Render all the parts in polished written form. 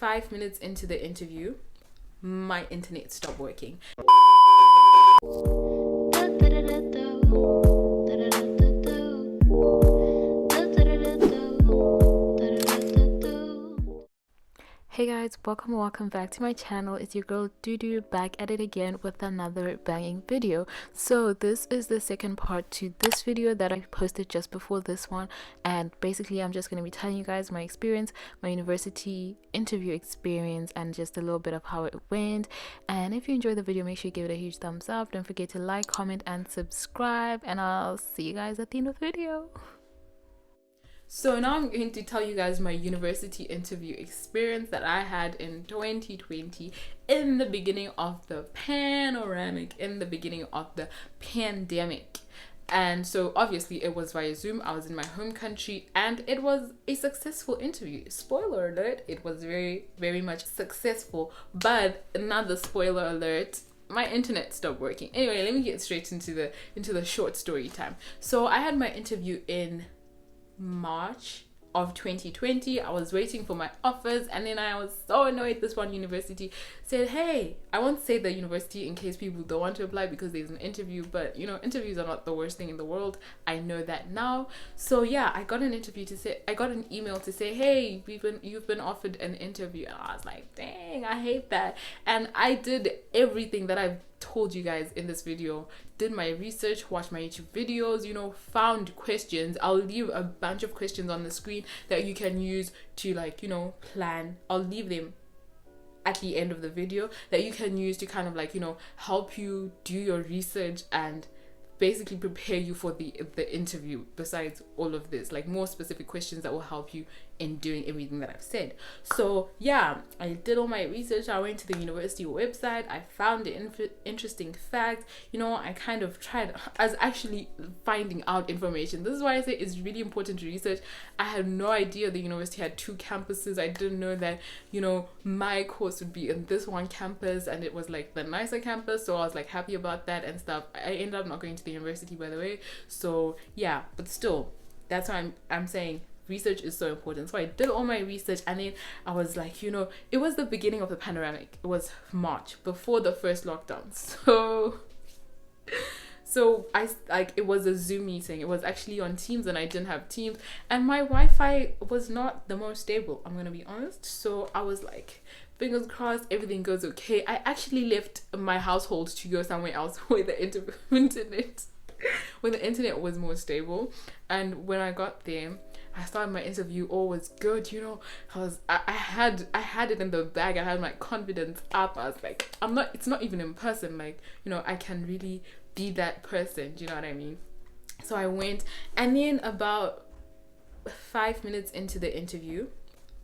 5 minutes into the interview, my internet stopped working. Hey guys, welcome back to my channel. It's your girl Doo back at it again with another banging video. So this is the second part to this video that I posted just before this one, and basically I'm just going to be telling you guys my experience, my university interview experience, and just a little bit of how it went. And if you enjoyed the video, make sure you give it a huge thumbs up. Don't forget to like, comment and subscribe, and I'll see you guys at the end of the video. So now I'm going to tell you guys my university interview experience that I had in 2020 in the beginning of the pandemic. And so obviously it was via Zoom. I was in my home country and it was a successful interview. Spoiler alert, it was very, very much successful. But another spoiler alert, my internet stopped working. Anyway, let me get straight into the short story time. So I had my interview in March of 2020. I was waiting for my offers, and then I was so annoyed. This one university said, hey, I won't say the university in case people don't want to apply because there's an interview, but you know, interviews are not the worst thing in the world. I know that now. So yeah, I got an email to say, hey, you've been offered an interview. And I was like, dang, I hate that. And I did everything that I've told you guys in this video, did my research, watched my YouTube videos, you know, found questions. I'll leave a bunch of questions on the screen that you can use to, like, you know, plan. I'll leave them at the end of the video that you can use to kind of, like, you know, help you do your research and basically prepare you for the interview. Besides all of this, like, more specific questions that will help you in doing everything that I've said. So yeah, I did all my research. I went to the university website. I found the interesting fact. You know, I kind of tried as actually finding out information. This is why I say it's really important to research. I had no idea the university had 2 campuses. I didn't know that, you know, my course would be in this one campus and it was like the nicer campus. So I was like happy about that and stuff. I ended up not going to the university, by the way. So yeah, but still, that's why I'm saying research is so important. So I did all my research, and then I was like, you know, it was the beginning of the pandemic. It was March, before the first lockdown. So I, like, it was a Zoom meeting. It was actually on Teams, and I didn't have Teams, and my Wi-Fi was not the most stable, I'm gonna be honest. So I was like, fingers crossed, everything goes okay. I actually left my household to go somewhere else where the internet was more stable. And when I got there, I started my interview, all was good, you know. I had it in the bag. I had my confidence up. I was like, it's not even in person, like, you know, I can really be that person, do you know what I mean? So I went, and then about 5 minutes into the interview,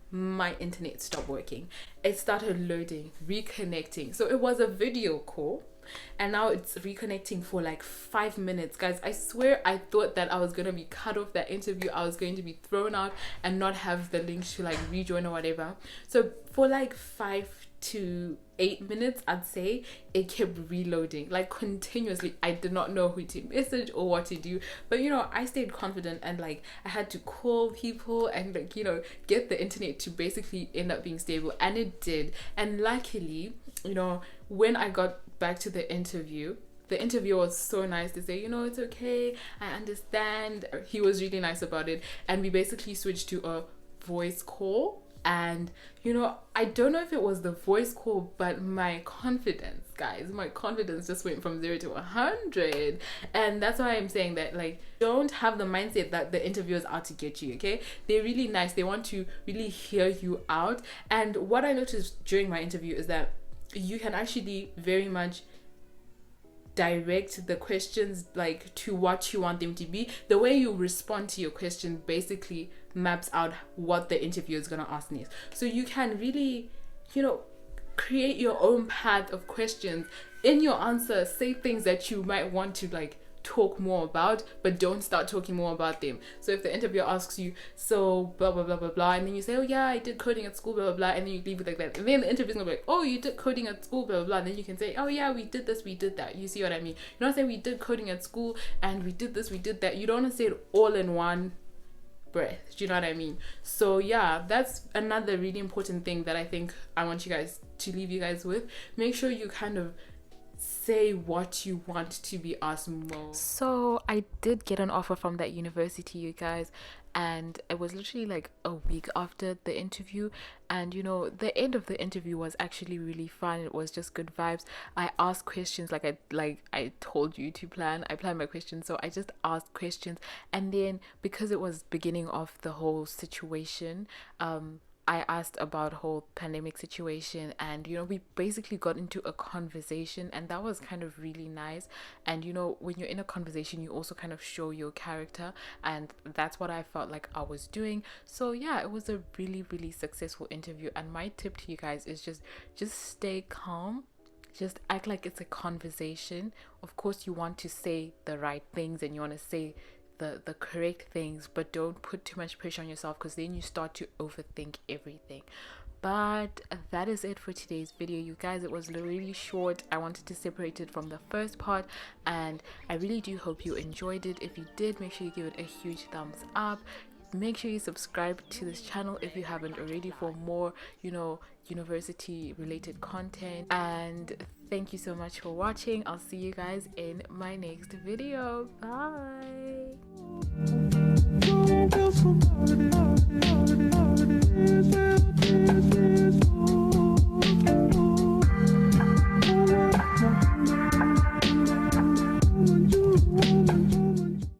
my internet stopped working. It started loading, reconnecting. So it was a video call, and now it's reconnecting for like 5 minutes. Guys, I swear I thought that I was gonna be cut off that interview. I was going to be thrown out and not have the link to like rejoin or whatever. So for like 5 to 8 minutes, I'd say, it kept reloading like continuously. I did not know who to message or what to do, but you know, I stayed confident, and like I had to call people and, like, you know, get the internet to basically end up being stable, and it did. And luckily, you know, when I got back to the interviewer was so nice to say, you know, it's okay, I understand. He was really nice about it, and we basically switched to a voice call. And you know, I don't know if it was the voice call, but my confidence, guys, my confidence just went from 0 to 100. And that's why I'm saying that, like, don't have the mindset that the interviewers are out to get you. Okay, they're really nice. They want to really hear you out. And what I noticed during my interview is that you can actually very much direct the questions, like, to what you want them to be. The way you respond to your question basically maps out what the interviewer is going to ask next. So you can really, you know, create your own path of questions. In your answer, say things that you might want to, like, talk more about, but don't start talking more about them. So if the interviewer asks you, so blah blah blah blah blah, and then you say, oh yeah, I did coding at school, blah blah blah, and then you leave it like that, and then the interviewer's gonna be like, oh, you did coding at school, blah blah blah, and then you can say, oh yeah, we did this, we did that. You see what I mean? You don't say we did coding at school and we did this, we did that. You don't want to say it all in one breath. Do you know what I mean? So yeah, that's another really important thing that I think I want you guys to leave you guys with. Make sure you kind of say what you want to be asked more. So I did get an offer from that university, you guys, and it was literally like a week after the interview. And you know, the end of the interview was actually really fun. It was just good vibes. I asked questions like I told you to plan. I planned my questions, so I just asked questions. And then because it was beginning of the whole situation, I asked about whole pandemic situation, and you know, we basically got into a conversation, and that was kind of really nice. And you know, when you're in a conversation, you also kind of show your character, and that's what I felt like I was doing. So yeah, it was a really successful interview. And my tip to you guys is just stay calm. Just act like it's a conversation. Of course, you want to say the right things and you want to say the correct things, but don't put too much pressure on yourself, because then you start to overthink everything. But that is it for today's video, you guys. It was really short. I wanted to separate it from the first part, and I really do hope you enjoyed it. If you did, make sure you give it a huge thumbs up. Make sure you subscribe to this channel if you haven't already for more, you know, university related content. And thank you so much for watching. I'll see you guys in my next video. Bye.